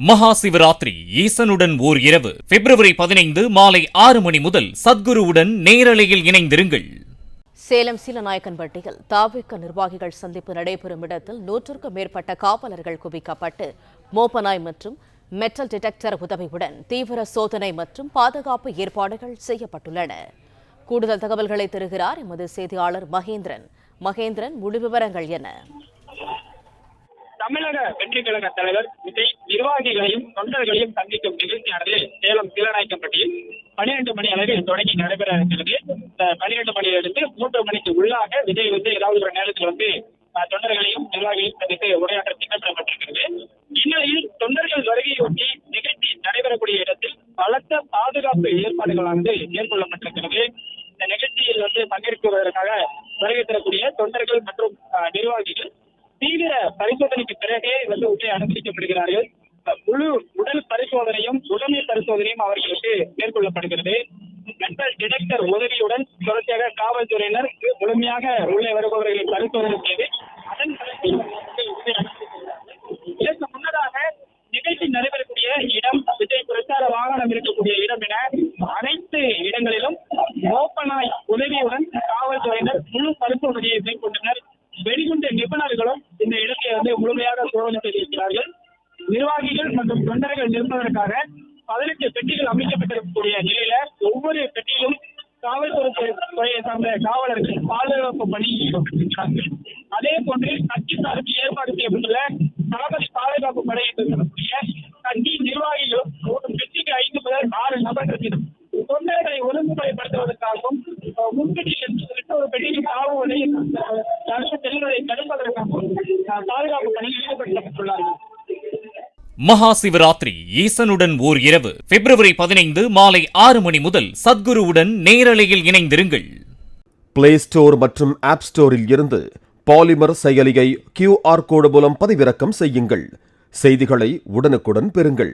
மகா சிவராத்திரி ஈசனுடன் ஓர் இரவு பிப்ரவரி 15 மாலை 6 மணி முதல் சத்குருவுடன் நேரலையில் இணைந்திருங்கள். சேலம் சீலநாயக்கன்பட்டியில் தாவிக நிர்வாகிகள் சந்திப்பு நடைபெறும் இடத்தில் 100க்கும் மேற்பட்ட காவலர்கள் குவிக்கப்பட்டு மோப்பநாய் மற்றும் மெட்டல் டிடெக்டர் உதவியுடன் தீவிர சோதனை மற்றும் பாதுகாப்பு ஏற்பாடுகள் செய்யப்பட்டுள்ளன. கூடுதல் தகவல்களை தருகிறார் எமது செய்தியாளர் மகேந்திரன். முழு விவரங்கள் என்ன? தமிழக வெற்றி கழக தலைவர் விஜய் நிர்வாகிகளையும் தொண்டர்களையும் சந்திக்கும் நிகழ்ச்சியானது சேலம் சீலநாயக்கன்பட்டியில் 12 மணி அளவில் தொடங்கி நடைபெற இருக்கிறது. இந்த 12 மணியிலிருந்து 3 மணிக்கு உள்ளாக விஜய் ஏதாவது ஒரு நேரத்தில் தொண்டர்களையும் நிர்வாகிகளையும் சந்தித்து உரையாற்ற திட்டமிடப்பட்டிருக்கிறது. இந்நிலையில் தொண்டர்கள் வருகையொட்டி நிகழ்ச்சி நடைபெறக்கூடிய இடத்தில் பலத்த பாதுகாப்பு ஏற்பாடுகளானது மேற்கொள்ளப்பட்டிருக்கிறது. இந்த நிகழ்ச்சியில் பங்கேற்பதற்காக வருகை தரக்கூடிய தொண்டர்கள் மற்றும் நிர்வாகிகள் தீவிர பரிசோதனைக்கு பிறகே உள்ளே அனுமதிக்கப்படுகிறார்கள். முழு உடல் பரிசோதனையும் உடமை பரிசோதனையும் அவர்களுக்கு மேற்கொள்ளப்படுகிறது. மெட்டல் டிடெக்டர் உதவியுடன் தொடர்ச்சியாக காவல்துறையினர் முழுமையாக உள்ளே வருபவர்களை பரிசோதனை செய்து அதன் இதற்கு முன்னதாக நிகழ்ச்சி நடைபெறக்கூடிய இடம், விஜய் பிரச்சார வாகனம் இருக்கக்கூடிய இடம் என அனைத்து இடங்களிலும் மோப்பநாய் உதவியுடன் காவல்துறையினர் முழு பரிசோதனையை மேற்கொண்டனர். வெடிகுண்டு நிபுணர்களும் இந்த இடத்தை முழுமையாக சோதனை செய்திருக்கிறார்கள். நிர்வாகிகள் மற்றும் தொண்டர்கள் நிற்பதற்காக 18 பெட்டிகள் அமைக்கப்பட்டிருக்கக்கூடிய நிலையில ஒவ்வொரு பெட்டியிலும் காவல்துறையை சார்ந்த காவலர்கள் பாதுகாப்பு பணி ஈடுபட்டிருக்கிறார்கள். அதே போன்று கட்சி சார்பில் ஏற்பாடு செய்யப்பட்டுள்ள காவல் பாதுகாப்பு படை இருக்கக்கூடிய கட்சி நிர்வாகிகளும் ஒரு பெட்டிக்கு 5 முதல் 6 நபர்கள் தொண்டர்களை ஒழுங்குமுறைப்படுத்துவதற்காகவும் முன்கட்டியில் ஒரு பெட்டிக்கு காவலை செல்வதை தடுப்பதற்காகவும் பாதுகாப்பு பணியில் ஈடுபடுத்தப்பட்டுள்ளார்கள். மகா சிவராத்திரி ஈசனுடன் ஓர் இரவு பிப்ரவரி 15 மாலை 6 மணி முதல் சத்குருவுடன் நேரலையில் இணைந்திருங்கள். பிளே ஸ்டோர் மற்றும் ஆப் ஸ்டோரில் இருந்து பாலிமர் செயலியை QR கோடு மூலம் பதிவிறக்கம் செய்யுங்கள். செய்திகளை உடனுக்குடன் பெறுங்கள்.